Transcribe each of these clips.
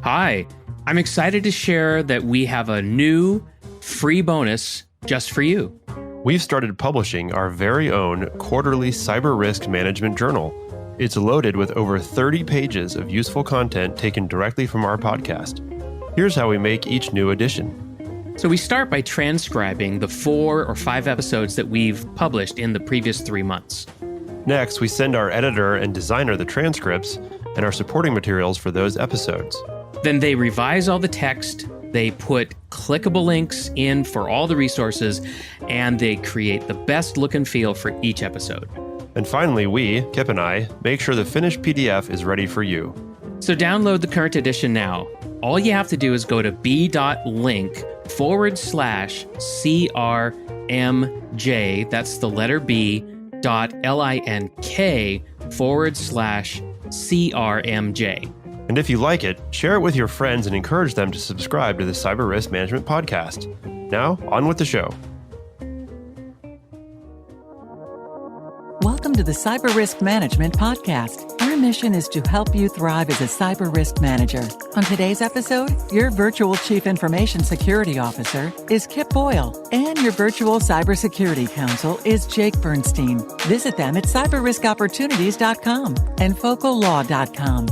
Hi, I'm excited to share that we have a new free bonus just for you. We've started publishing our very own quarterly cyber risk management journal. It's loaded with over 30 pages of useful content taken directly from our podcast. Here's how we make each new edition. So we start by transcribing the 4 or 5 episodes that we've published in the previous 3 months. Next, we send our editor and designer the transcripts and our supporting materials for those episodes. Then they revise all the text, they put clickable links in for all the resources, and they create the best look and feel for each episode. And finally, we, Kip and I, make sure the finished PDF is ready for you. So download the current edition now. All you have to do is go to b.link/CRMJ, that's the letter B, .link/CRMJ. And if you like it, share it with your friends and encourage them to subscribe to the Cyber Risk Management Podcast. Now, on with the show. Welcome to the Cyber Risk Management Podcast. Our mission is to help you thrive as a cyber risk manager. On today's episode, your virtual Chief Information Security Officer is Kip Boyle, and your virtual Cybersecurity Counsel is Jake Bernstein. Visit them at cyberriskopportunities.com and focallaw.com.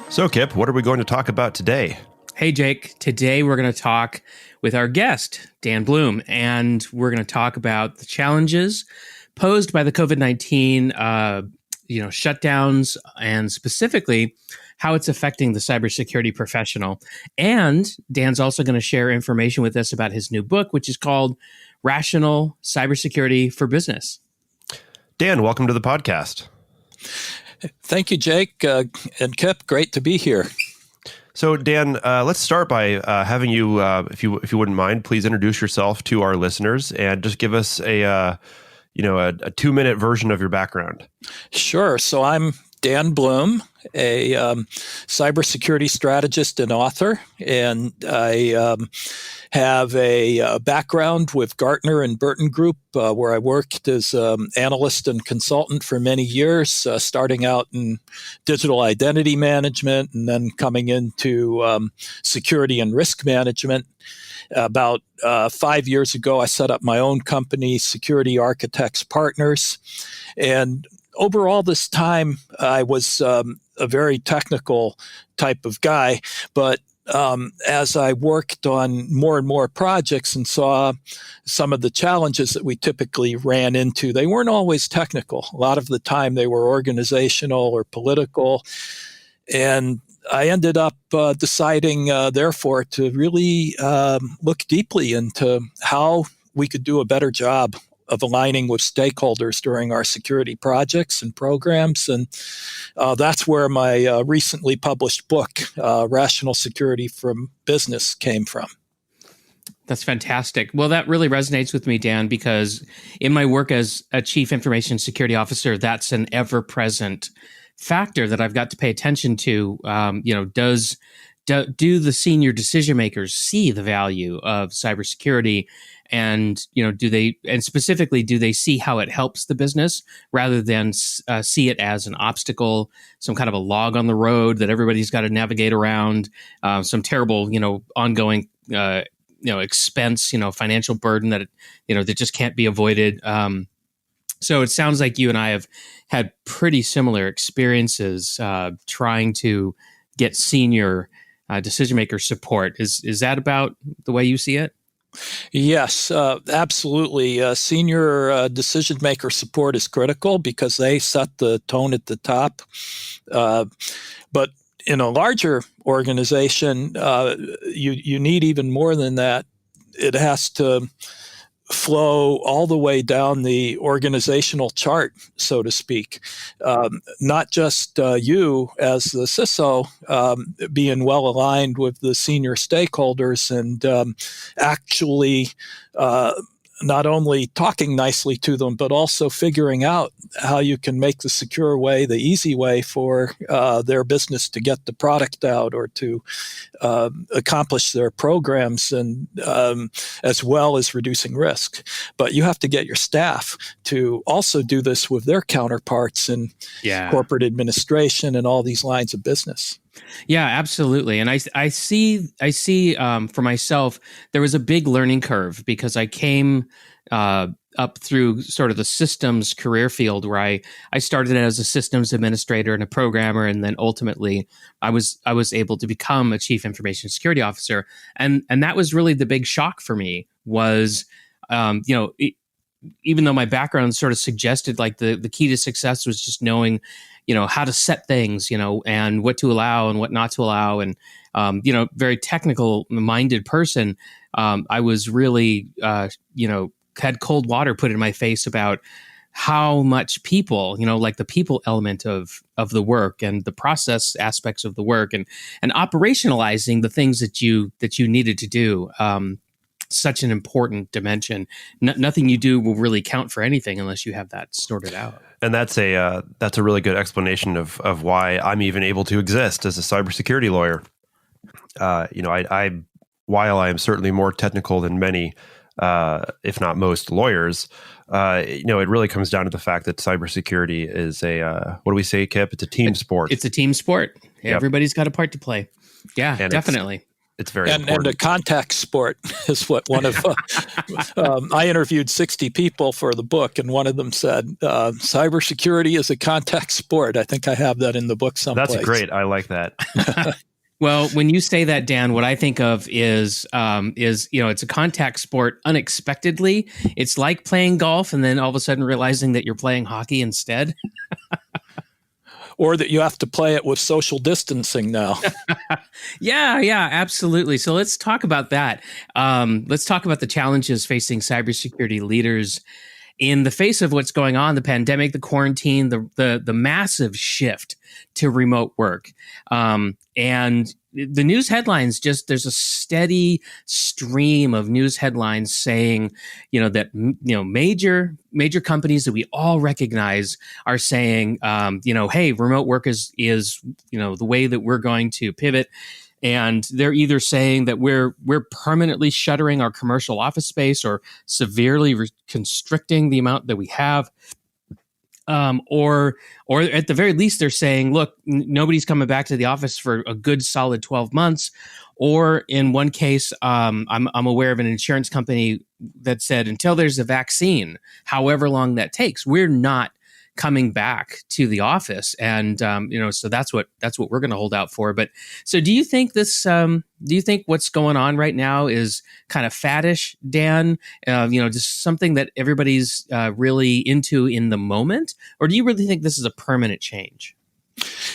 So, Kip, what are we going to talk about today? Hey, Jake. Today we're going to talk with our guest, Dan Blum, and we're going to talk about the challenges posed by the COVID-19 shutdowns, and specifically how it's affecting the cybersecurity professional. And Dan's also going to share information with us about his new book, which is called Rational Cybersecurity for Business. Dan, welcome to the podcast. Thank you, Jake and Kip. Great to be here. So, Dan, let's start by having you, if you wouldn't mind, please introduce yourself to our listeners and just give us a 2-minute version of your background. Sure. So I'm Dan Blum, a cybersecurity strategist and author, and I have a background with Gartner and Burton Group, where I worked as analyst and consultant for many years, starting out in digital identity management and then coming into security and risk management. About 5 years ago, I set up my own company, Security Architects Partners. And over all this time, I was a very technical type of guy. But as I worked on more and more projects and saw some of the challenges that we typically ran into, they weren't always technical. A lot of the time, they were organizational or political. And I ended up deciding, therefore, to really look deeply into how we could do a better job of aligning with stakeholders during our security projects and programs. And that's where my recently published book, Rational Security for Business, came from. That's fantastic. Well, that really resonates with me, Dan, because in my work as a Chief Information Security Officer, that's an ever-present factor that I've got to pay attention to. Do the senior decision makers see the value of cybersecurity, and do they see how it helps the business rather than see it as an obstacle, some kind of a log on the road that everybody's got to navigate around, some terrible ongoing expense, financial burden that that just can't be avoided. So it sounds like you and I have had pretty similar experiences trying to get senior decision maker support. Is that about the way you see it? Yes, absolutely. Senior decision maker support is critical because they set the tone at the top. But in a larger organization, you need even more than that. It has to flow all the way down the organizational chart, so to speak. Not just you as the CISO being well aligned with the senior stakeholders and actually not only talking nicely to them, but also figuring out how you can make the secure way, the easy way for their business to get the product out or to accomplish their programs, and as well as reducing risk. But you have to get your staff to also do this with their counterparts in corporate administration and all these lines of business. Yeah, absolutely. And I see for myself, there was a big learning curve because I came up through sort of the systems career field where I started as a systems administrator and a programmer, and then ultimately I was able to become a chief information security officer, and that was really the big shock for me was, even though my background sort of suggested like the key to success was just knowing, how to set things, and what to allow and what not to allow. And, very technical minded person. I was really, had cold water put in my face about how much people, like the people element of the work and the process aspects of the work and operationalizing the things that you needed to do. Such an important dimension. Nothing you do will really count for anything unless you have that sorted out. And that's a really good explanation of why I'm even able to exist as a cybersecurity lawyer. While I am certainly more technical than many, if not most lawyers, it really comes down to the fact that cybersecurity is what do we say, Kip? It's a team sport. It's a team sport. Yep. Everybody's got a part to play. Yeah, and definitely. It's very important. And a contact sport is what one of I interviewed 60 people for the book, and one of them said, cybersecurity is a contact sport. I think I have that in the book someplace. That's great. I like that. Well, when you say that, Dan, what I think of is it's a contact sport unexpectedly. It's like playing golf and then all of a sudden realizing that you're playing hockey instead. Or that you have to play it with social distancing now. Yeah, absolutely. So let's talk about that. Let's talk about the challenges facing cybersecurity leaders in the face of what's going on, the pandemic, the quarantine, the massive shift to remote work. And the news headlines, there's a steady stream of news headlines saying, that, major companies that we all recognize are saying, hey, remote work is, the way that we're going to pivot. And they're either saying that we're permanently shuttering our commercial office space or severely constricting the amount that we have. Or at the very least, they're saying, look, nobody's coming back to the office for a good solid 12 months. Or in one case, I'm aware of an insurance company that said until there's a vaccine, however long that takes, we're not coming back to the office. And, so that's what we're going to hold out for. But so do you think what's going on right now is kind of faddish, Dan? Just something that everybody's really into in the moment? Or do you really think this is a permanent change?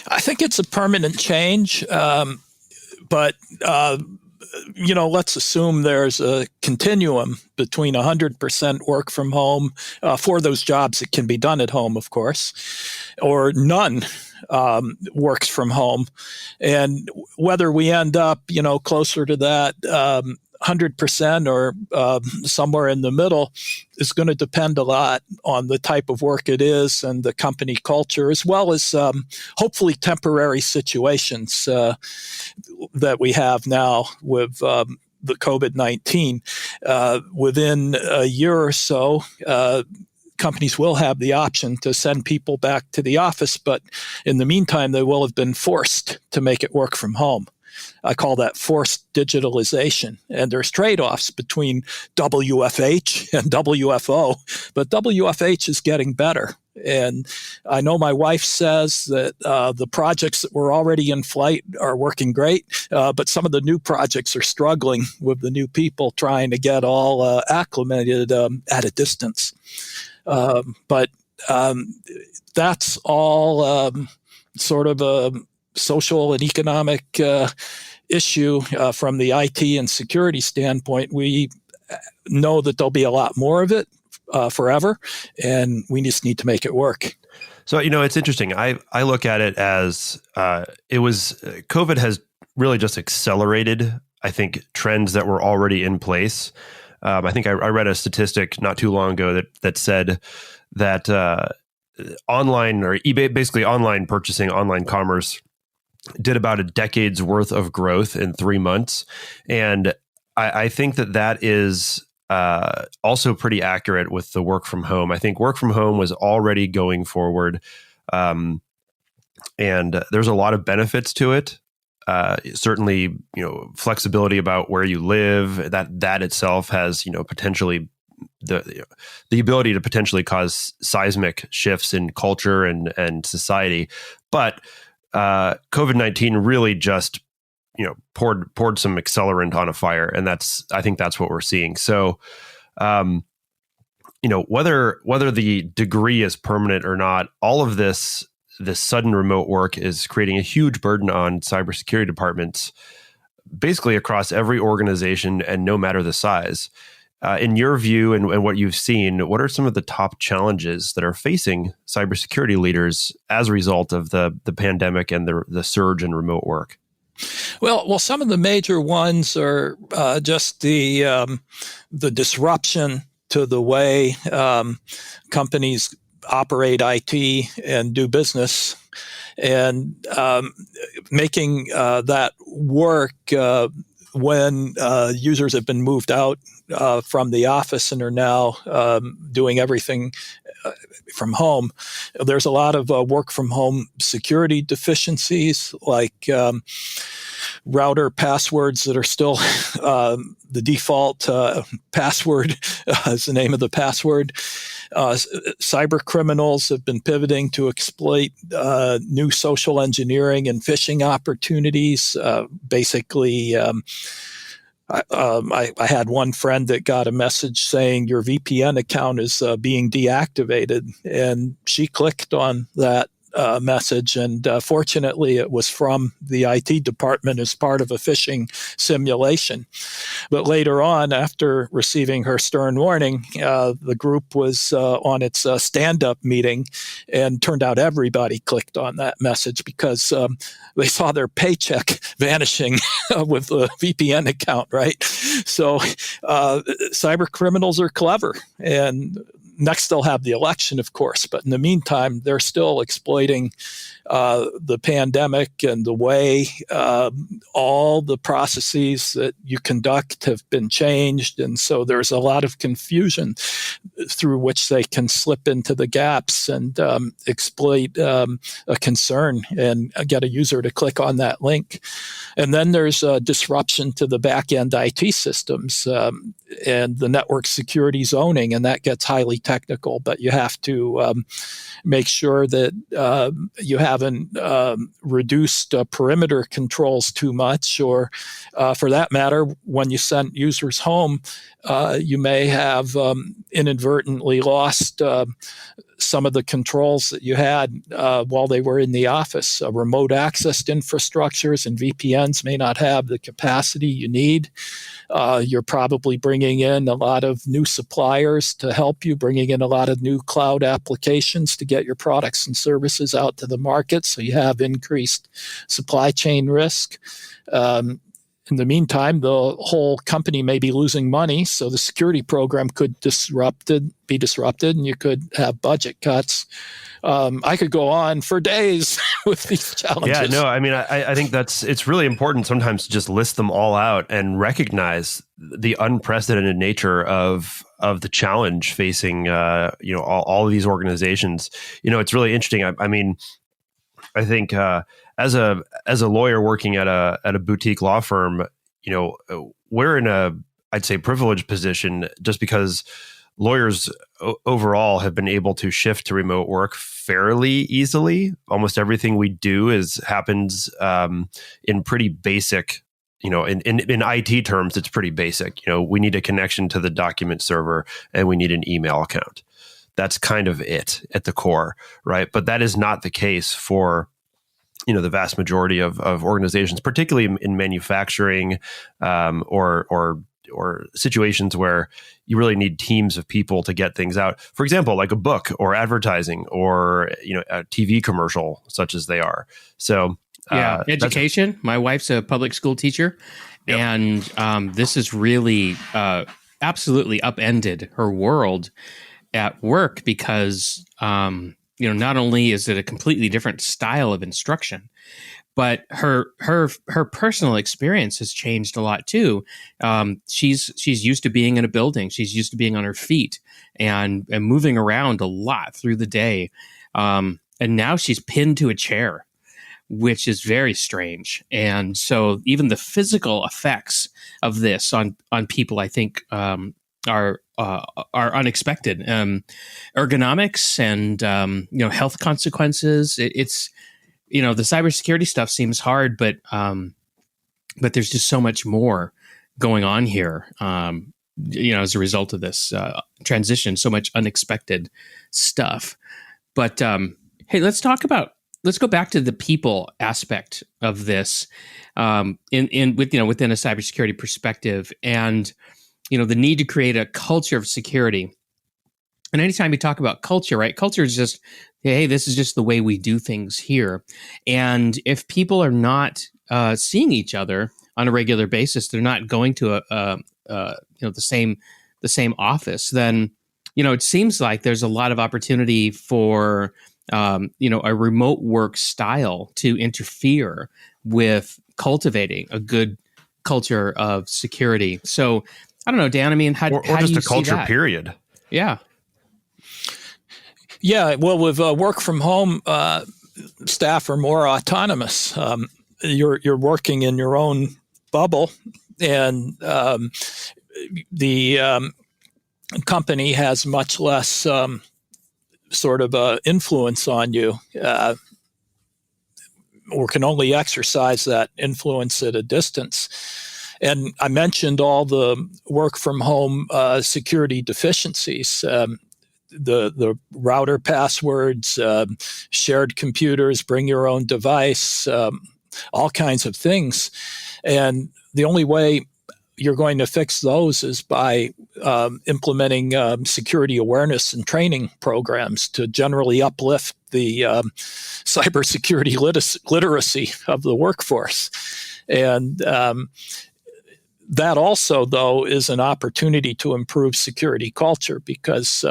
I think it's a permanent change. But let's assume there's a continuum between 100% work from home for those jobs that can be done at home, of course, or none works from home. And whether we end up, closer to that 100% or somewhere in the middle is going to depend a lot on the type of work it is and the company culture, as well as hopefully temporary situations that we have now with the COVID-19. Within a year or so, companies will have the option to send people back to the office, but in the meantime, they will have been forced to make it work from home. I call that forced digitalization. And there's trade-offs between WFH and WFO, but WFH is getting better. And I know my wife says that the projects that were already in flight are working great, but some of the new projects are struggling with the new people trying to get all acclimated at a distance. But that's all sort of a social and economic issue from the IT and security standpoint. We know that there'll be a lot more of it forever, and we just need to make it work. So, it's interesting. I look at it as COVID has really just accelerated, I think, trends that were already in place. I think I read a statistic not too long ago that said that online or eBay, basically online purchasing, online commerce, did about a decade's worth of growth in 3 months. And I think that is also pretty accurate with the work from home. I think work from home was already going forward. And there's a lot of benefits to it. certainly, flexibility about where you live. That itself has, potentially the ability to potentially cause seismic shifts in culture and society. But COVID-19 really just poured some accelerant on a fire, and I think that's what we're seeing. So, whether the degree is permanent or not, all of this sudden remote work is creating a huge burden on cybersecurity departments, basically across every organization and no matter the size. In your view and what you've seen, what are some of the top challenges that are facing cybersecurity leaders as a result of the pandemic and the surge in remote work? Well, some of the major ones are just the disruption to the way companies operate IT and do business, and making that work when users have been moved out from the office and are now doing everything from home. There's a lot of work from home security deficiencies, like router passwords that are still the default password is the name of the password. Cyber criminals have been pivoting to exploit new social engineering and phishing opportunities. I had one friend that got a message saying your VPN account is being deactivated, and she clicked on that message, and fortunately it was from the IT department as part of a phishing simulation. But later on, after receiving her stern warning, the group was on its stand-up meeting, and turned out everybody clicked on that message because they saw their paycheck vanishing with the VPN account, right? So cyber criminals are clever, and next, they'll have the election, of course. But in the meantime, they're still exploiting the pandemic and the way all the processes that you conduct have been changed. And so there's a lot of confusion through which they can slip into the gaps and exploit a concern and get a user to click on that link. And then there's a disruption to the back-end IT systems and the network security zoning, and that gets highly technical, but you have to make sure that you haven't reduced perimeter controls too much, or for that matter, when you send users home, you may have inadvertently lost some of the controls that you had while they were in the office. Remote access infrastructures and VPNs may not have the capacity you need. You're probably bringing in a lot of new suppliers to help you, bringing in a lot of new cloud applications to get your products and services out to the market, so you have increased supply chain risk. In the meantime, the whole company may be losing money, so the security program could be disrupted, and you could have budget cuts. I could go on for days with these challenges. Yeah, no, I mean, I think it's really important sometimes to just list them all out and recognize the unprecedented nature of the challenge facing all of these organizations. It's really interesting. I mean, I think as a lawyer working at a boutique law firm, we're in I'd say privileged position just because lawyers overall have been able to shift to remote work fairly easily. Almost everything we do happens in pretty basic, in IT terms, it's pretty basic. We need a connection to the document server and we need an email account. That's kind of it at the core, right? But that is not the case for the vast majority of organizations, particularly in manufacturing or situations where you really need teams of people to get things out. For example, like a book or advertising or a TV commercial, such as they are. So education. My wife's a public school teacher, yep. And this has really absolutely upended her world at work because not only is it a completely different style of instruction, but her personal experience has changed a lot too. She's used to being in a building. She's used to being on her feet and moving around a lot through the day. And now she's pinned to a chair, which is very strange. And so even the physical effects of this on people, I think, are unexpected. Ergonomics and health consequences. It's the cybersecurity stuff seems hard, but there's just so much more going on here. As a result of this transition, so much unexpected stuff. But hey, let's go back to the people aspect of this within a cybersecurity perspective, and the need to create a culture of security. And anytime you talk about culture, right? Culture is just, hey, this is just the way we do things here. And if people are not seeing each other on a regular basis, they're not going to the same office, then it seems like there's a lot of opportunity for a remote work style to interfere with cultivating a good culture of security. So I don't know, Dan. I mean, how do just you a culture see that? period? Yeah. Yeah. Well, with work from home, staff are more autonomous. You're working in your own bubble, and the company has much less influence on you, or can only exercise that influence at a distance. And I mentioned all the work from home security deficiencies, the router passwords, shared computers, bring your own device, all kinds of things. And the only way you're going to fix those is by implementing security awareness and training programs to generally uplift the cybersecurity literacy of the workforce. And that also, though, is an opportunity to improve security culture, because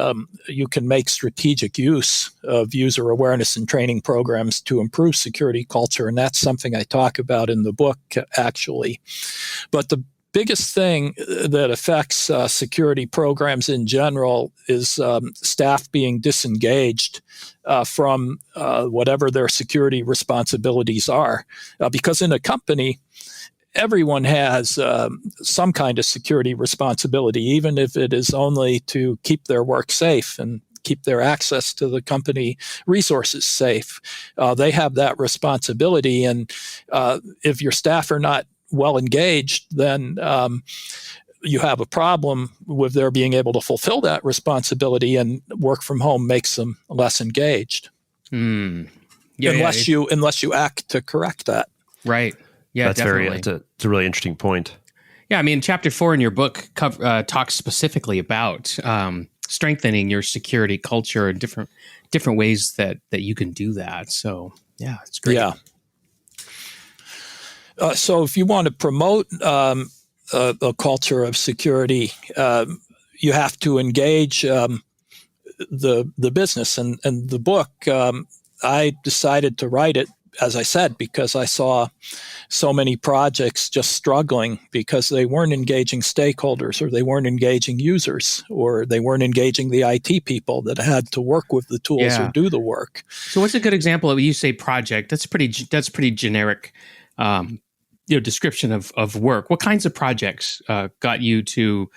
you can make strategic use of user awareness and training programs to improve security culture. And that's something I talk about in the book, actually. But the biggest thing that affects security programs in general is staff being disengaged from whatever their security responsibilities are. Because in a company, everyone has some kind of security responsibility, even if it is only to keep their work safe and keep their access to the company resources safe. They have that responsibility. And if your staff are not well engaged, then you have a problem with their being able to fulfill that responsibility, and work from home makes them less engaged. Unless you act to correct that. Right. Yeah, that's definitely. It's a really interesting point. Yeah, I mean, chapter 4 in your book talks specifically about strengthening your security culture and different ways that you can do that. So, yeah, it's great. Yeah. So, if you want to promote a culture of security, you have to engage the business. And the book, I decided to write it, as I said, because I saw so many projects just struggling because they weren't engaging stakeholders, or they weren't engaging users, or they weren't engaging the IT people that had to work with the tools or do the work. So what's a good example of, you say project? That's pretty generic description of work. What kinds of projects got you to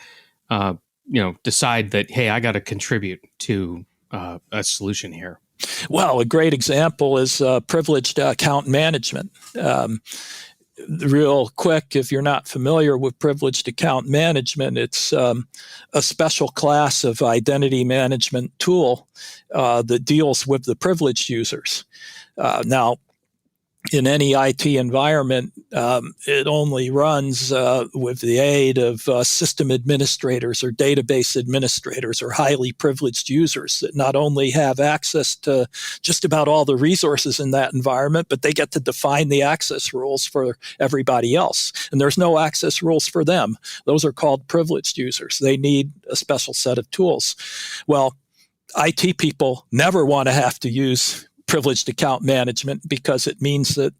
decide that, hey, I got to contribute to a solution here? Well, a great example is privileged account management. Real quick, if you're not familiar with privileged account management, it's a special class of identity management tool that deals with the privileged users. Now, in any IT environment, it only runs with the aid of system administrators or database administrators or highly privileged users that not only have access to just about all the resources in that environment, but they get to define the access rules for everybody else. And there's no access rules for them. Those are called privileged users. They need a special set of tools. Well, IT people never want to have to use privileged account management, because it means that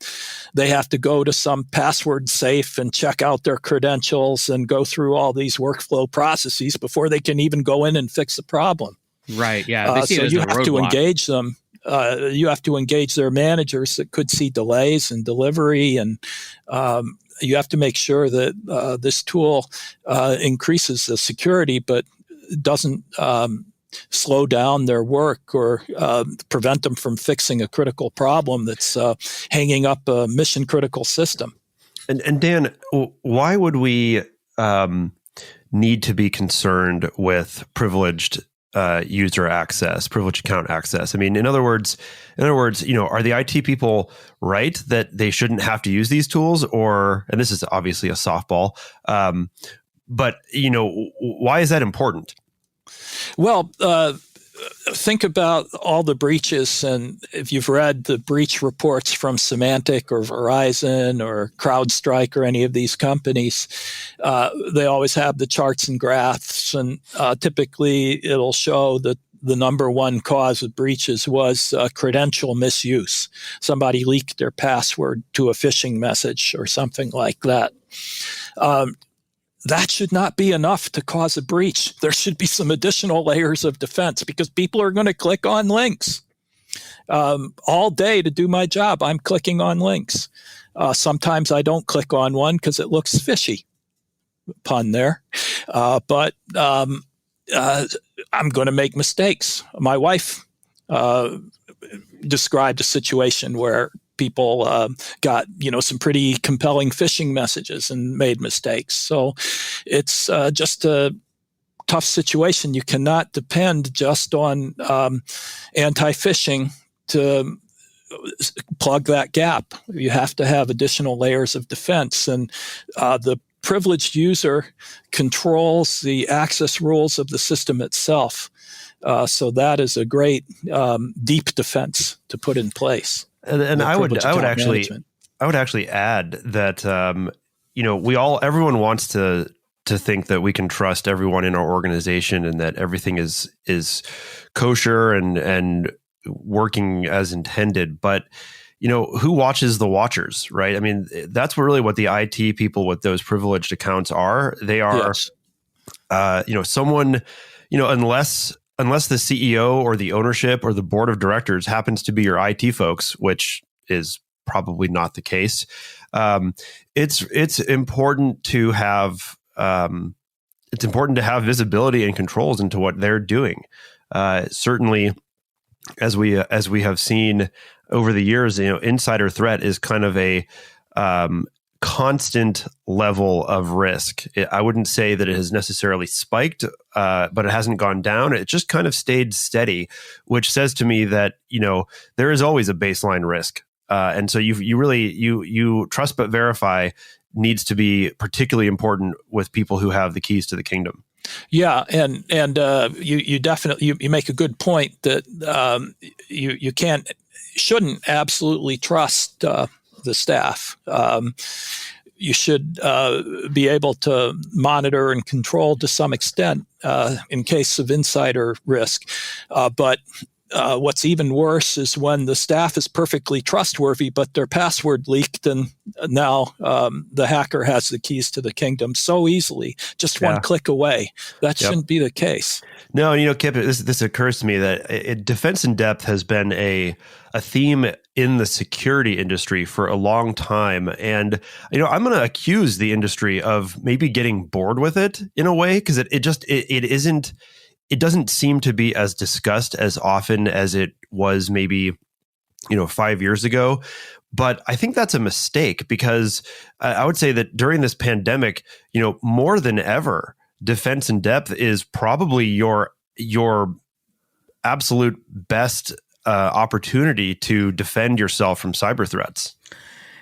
they have to go to some password safe and check out their credentials and go through all these workflow processes before they can even go in and fix the problem. Right. Yeah. So you have to engage them you have to engage their managers that could see delays in delivery, and you have to make sure that this tool increases the security, but doesn't slow down their work or prevent them from fixing a critical problem that's hanging up a mission critical system. And Dan, why would we need to be concerned with privileged user access, privileged account access? I mean, in other words, are the IT people right that they shouldn't have to use these tools? Or, and this is obviously a softball, but why is that important? Well, think about all the breaches, and if you've read the breach reports from Symantec or Verizon or CrowdStrike or any of these companies, they always have the charts and graphs, and typically it'll show that the number one cause of breaches was credential misuse. Somebody leaked their password to a phishing message or something like that. That should not be enough to cause a breach. There should be some additional layers of defense because people are going to click on links. All day to do my job, I'm clicking on links. Sometimes I don't click on one because it looks fishy. Pun there. But I'm going to make mistakes. My wife described a situation where people got some pretty compelling phishing messages and made mistakes. So it's just a tough situation. You cannot depend just on anti-phishing to plug that gap. You have to have additional layers of defense, and the privileged user controls the access rules of the system itself. So that is a great deep defense to put in place. And I would actually add that everyone wants to think that we can trust everyone in our organization and that everything is kosher and working as intended. But who watches the watchers, right? I mean, that's really what the IT people with those privileged accounts are. They are, yes. Someone, unless the CEO or the ownership or the board of directors happens to be your IT folks, which is probably not the case, it's important to have visibility and controls into what they're doing. Certainly, as we have seen over the years, insider threat is kind of a constant level of risk. I wouldn't say that it has necessarily spiked, but it hasn't gone down. It just kind of stayed steady, which says to me that, there is always a baseline risk. And so you trust but verify needs to be particularly important with people who have the keys to the kingdom. Yeah, and you definitely you make a good point that you shouldn't absolutely trust the staff. You should be able to monitor and control to some extent in case of insider risk. But what's even worse is when the staff is perfectly trustworthy, but their password leaked, and now the hacker has the keys to the kingdom so easily, just one click away. That shouldn't be the case. No, Kip, this occurs to me that defense in depth has been a theme in the security industry for a long time. And, I'm going to accuse the industry of maybe getting bored with it in a way, because it doesn't seem to be as discussed as often as it was maybe, 5 years ago. But I think that's a mistake, because I would say that during this pandemic, more than ever, defense in depth is probably your absolute best opportunity to defend yourself from cyber threats.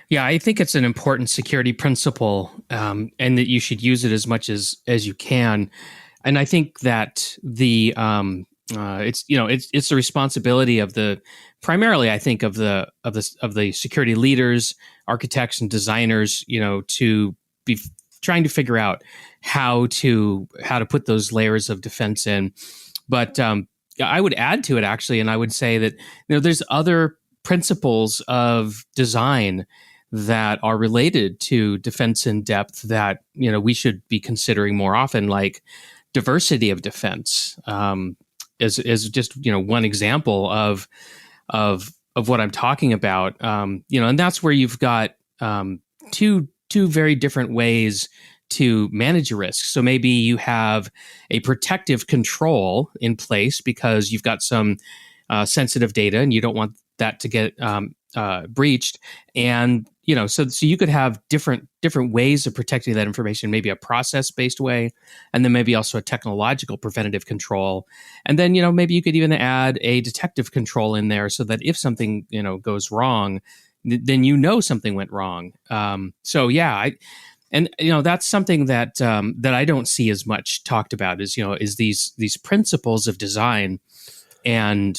Yeah, I think it's an important security principle, and that you should use it as much as you can. And I think that it's the responsibility of primarily I think of the security leaders, architects, and designers, to be trying to figure out how to put those layers of defense in. But I would add to it actually, and I would say that there's other principles of design that are related to defense in depth that we should be considering more often, like diversity of defense is just one example of of what I'm talking about. And that's where you've got two very different ways to manage your risk. So maybe you have a protective control in place because you've got some sensitive data and you don't want that to get breached. And so you could have different ways of protecting that information, maybe a process-based way, and then maybe also a technological preventative control. And then, maybe you could even add a detective control in there so that if something, goes wrong, then something went wrong. That's something that that I don't see as much talked about is these principles of design and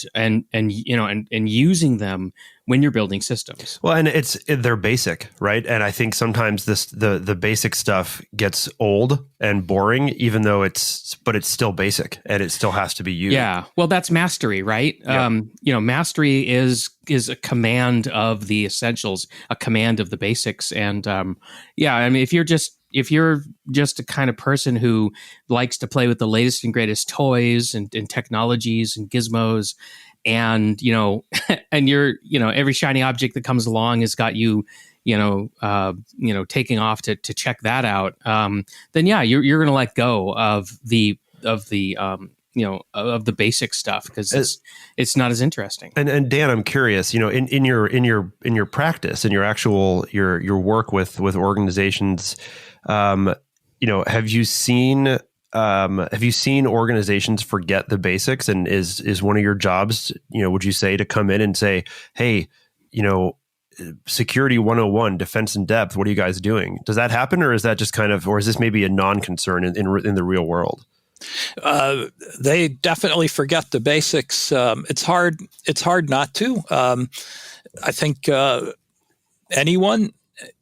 using them when you're building systems. Well, and they're basic, right? And I think sometimes the basic stuff gets old and boring, even though it's still basic and it still has to be used. Yeah. Well, that's mastery, right? Yeah. Mastery is a command of the essentials, a command of the basics. And if you're just a kind of person who likes to play with the latest and greatest toys and technologies and gizmos, and and you're every shiny object that comes along has got you taking off to check that out, then you're going to let go of the basic stuff because it's not as interesting. And Dan, I'm curious, in your practice, in your actual your work with organizations, have you seen organizations forget the basics? And is one of your jobs, would you say, to come in and say, hey, security 101, defense in depth, what are you guys doing? Does that happen, or is that just or is this maybe a non-concern in the real world? They definitely forget the basics. It's hard not to. I think anyone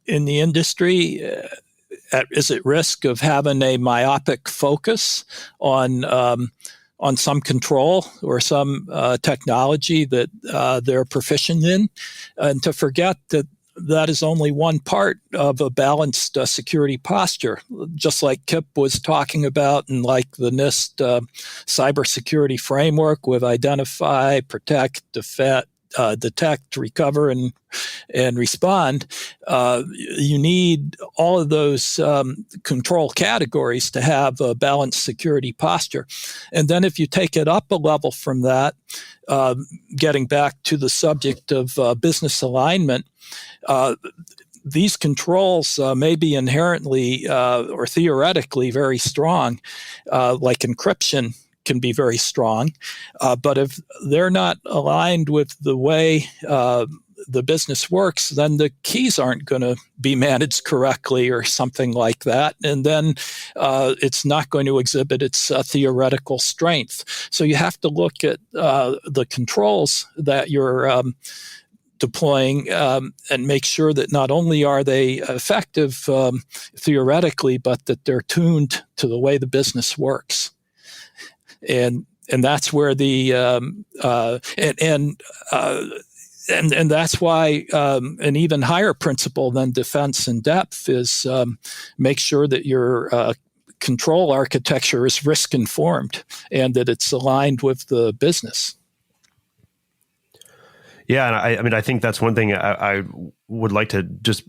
in the industry is at risk of having a myopic focus on some control or some technology that they're proficient in, and to forget that is only one part of a balanced security posture, just like Kip was talking about, and like the NIST cybersecurity framework with identify, protect, detect, recover, and respond. You need all of those control categories to have a balanced security posture. And then if you take it up a level from that, getting back to the subject of business alignment, these controls may be inherently or theoretically very strong, like encryption can be very strong, but if they're not aligned with the way the business works, then the keys aren't going to be managed correctly or something like that, and then it's not going to exhibit its theoretical strength. So you have to look at the controls that you're deploying and make sure that not only are they effective theoretically, but that they're tuned to the way the business works. And that's where and that's why an even higher principle than defense in depth is make sure that your control architecture is risk informed and that it's aligned with the business. Yeah, and I think that's one thing I would like to just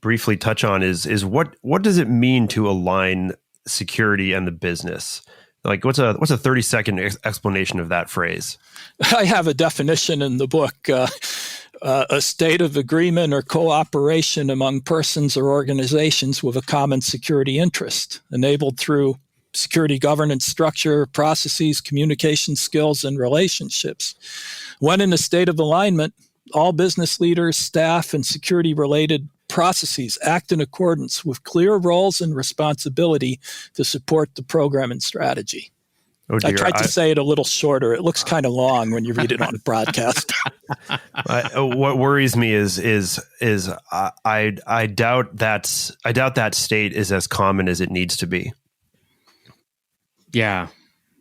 briefly touch on is what does it mean to align security and the business? Like, what's a 30-second explanation of that phrase? I have a definition in the book: a state of agreement or cooperation among persons or organizations with a common security interest, enabled through security governance structure, processes, communication skills, and relationships. When in a state of alignment, all business leaders, staff, and security-related processes act in accordance with clear roles and responsibility to support the program and strategy. Oh dear, I tried to say it a little shorter. It looks kind of long when you read it on broadcast. What worries me is I doubt that state is as common as it needs to be. Yeah.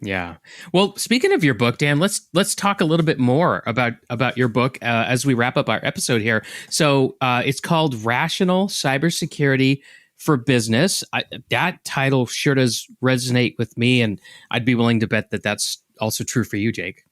Yeah. Well, speaking of your book, Dan, let's talk a little bit more about your book as we wrap up our episode here. So it's called Rational Cybersecurity for Business. That title sure does resonate with me, and I'd be willing to bet that that's also true for you, Jake.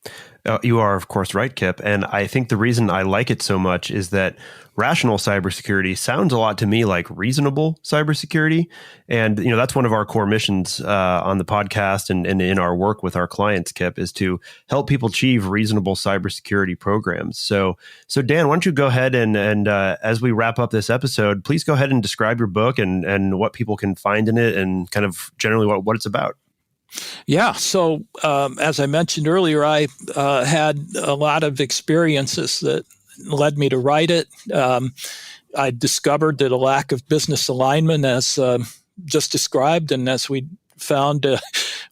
You are, of course, right, Kip. And I think the reason I like it so much is that rational cybersecurity sounds a lot to me like reasonable cybersecurity. And, that's one of our core missions on the podcast and in our work with our clients, Kip, is to help people achieve reasonable cybersecurity programs. So Dan, why don't you go ahead and as we wrap up this episode, please go ahead and describe your book and what people can find in it and kind of generally what it's about. Yeah. So as I mentioned earlier, I had a lot of experiences that led me to write it. I discovered that a lack of business alignment, as just described, and as we found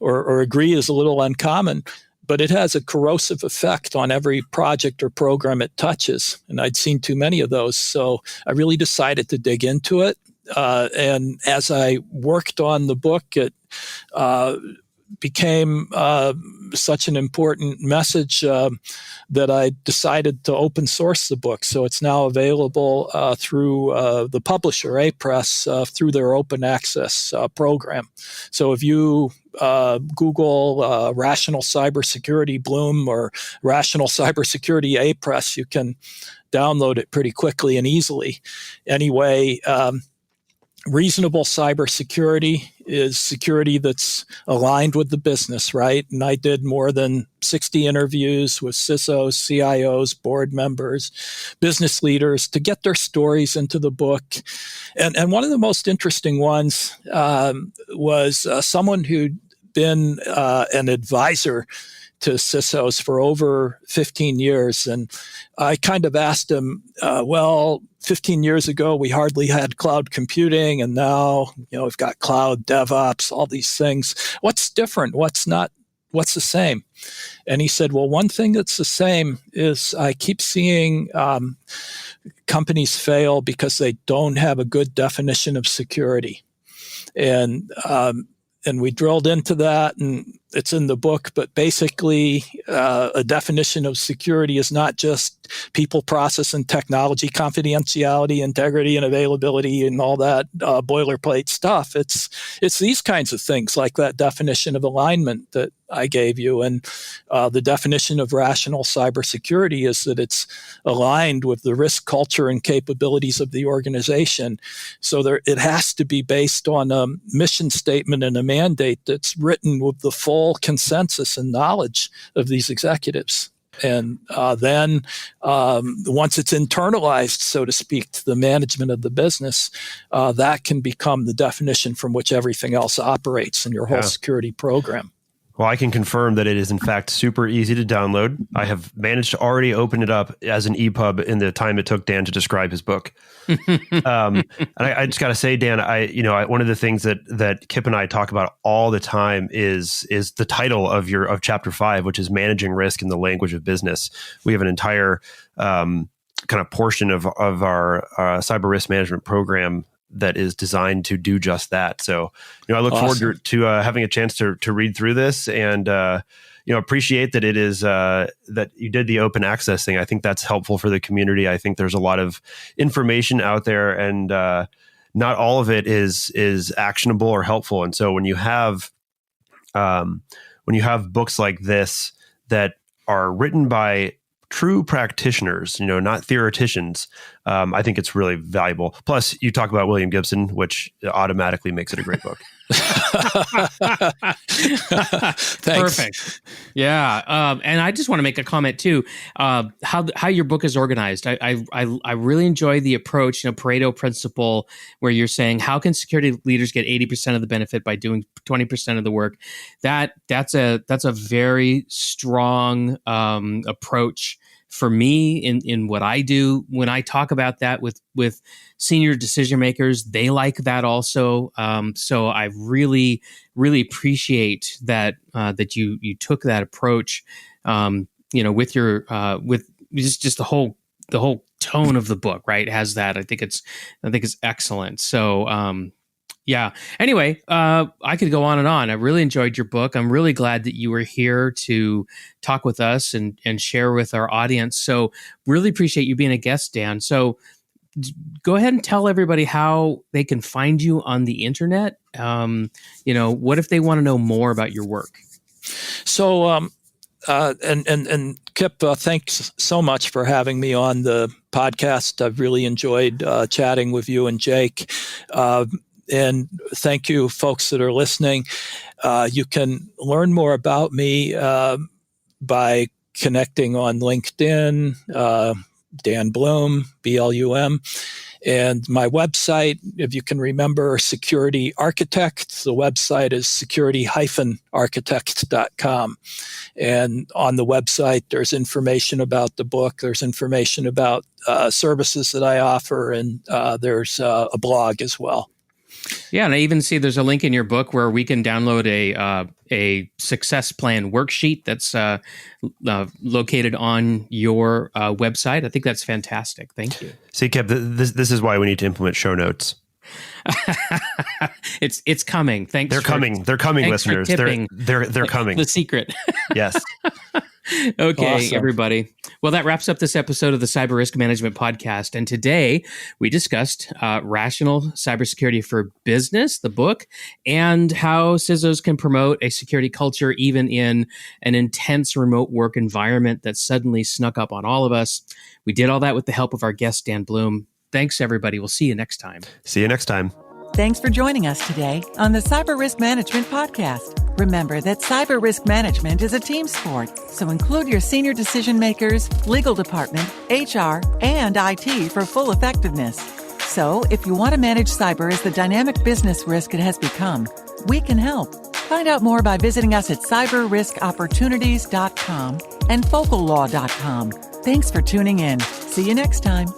or agree, is a little uncommon, but it has a corrosive effect on every project or program it touches. And I'd seen too many of those. So I really decided to dig into it. And as I worked on the book, it became such an important message that I decided to open source the book. So it's now available through the publisher, A-Press, through their open access program. So if you Google Rational Cybersecurity Blum or Rational Cybersecurity A-Press, you can download it pretty quickly and easily. Anyway, reasonable cybersecurity is security that's aligned with the business, right? And I did more than 60 interviews with CISOs, CIOs, board members, business leaders to get their stories into the book. And one of the most interesting ones was someone who'd been an advisor to CISOs for over 15 years. And I kind of asked him, 15 years ago, we hardly had cloud computing, and now, we've got cloud DevOps, all these things. What's different? What's not? What's the same? And he said, well, one thing that's the same is I keep seeing companies fail because they don't have a good definition of security. And we drilled into that, and it's in the book, but basically a definition of security is not just people, process, and technology confidentiality, integrity, and availability, and all that boilerplate stuff. It's these kinds of things, like that definition of alignment that I gave you. And the definition of rational cybersecurity is that it's aligned with the risk culture and capabilities of the organization. So it has to be based on a mission statement and a mandate that's written with the full consensus and knowledge of these executives. And then once it's internalized, so to speak, to the management of the business, that can become the definition from which everything else operates in your whole security program. Well, I can confirm that it is, in fact, super easy to download. I have managed to already open it up as an EPUB in the time it took Dan to describe his book. And I just got to say, Dan, one of the things that Kip and I talk about all the time is the title of chapter 5, which is Managing Risk in the Language of Business. We have an entire kind of portion of our cyber risk management program that is designed to do just that. So, I look forward to having a chance to read through this and, appreciate that it is, that you did the open access thing. I think that's helpful for the community. I think there's a lot of information out there, and not all of it is actionable or helpful. And so when you have books like this that are written by true practitioners, not theoreticians, I think it's really valuable. Plus, you talk about William Gibson, which automatically makes it a great book. Perfect. Yeah. And I just want to make a comment too, how your book is organized. I really enjoy the approach, Pareto principle, where you're saying, how can security leaders get 80% of the benefit by doing 20% of the work? That's a very strong approach for me in what I do. When I talk about that with senior decision makers, they like that also. So I really, really appreciate that you took that approach. With your with just the whole tone of the book, right? It has that. I think it's excellent. So yeah. Anyway, I could go on and on. I really enjoyed your book. I'm really glad that you were here to talk with us and share with our audience. So really appreciate you being a guest, Dan. So go ahead and tell everybody how they can find you on the internet. What if they want to know more about your work? So And Kip, thanks so much for having me on the podcast. I've really enjoyed chatting with you and Jake. And thank you, folks that are listening. You can learn more about me by connecting on LinkedIn, Dan Blum, BLUM. And my website, if you can remember, Security Architects, the website is security-architects.com. And on the website, there's information about the book, there's information about services that I offer, and there's a blog as well. Yeah, and I even see there's a link in your book where we can download a success plan worksheet that's located on your website. I think that's fantastic. Thank you. See, Kip, this is why we need to implement show notes. It's coming. Thanks. They're coming, listeners. They're coming. The secret. Yes. Okay, awesome. Everybody. Well, that wraps up this episode of the Cyber Risk Management Podcast. And today we discussed Rational Cybersecurity for Business, the book, and how CISOs can promote a security culture even in an intense remote work environment that suddenly snuck up on all of us. We did all that with the help of our guest, Dan Blum. Thanks, everybody. We'll see you next time. See you next time. Thanks for joining us today on the Cyber Risk Management Podcast. Remember that cyber risk management is a team sport, so include your senior decision makers, legal department, HR, and IT for full effectiveness. So, if you want to manage cyber as the dynamic business risk it has become, we can help. Find out more by visiting us at cyberriskopportunities.com and focallaw.com. Thanks for tuning in. See you next time.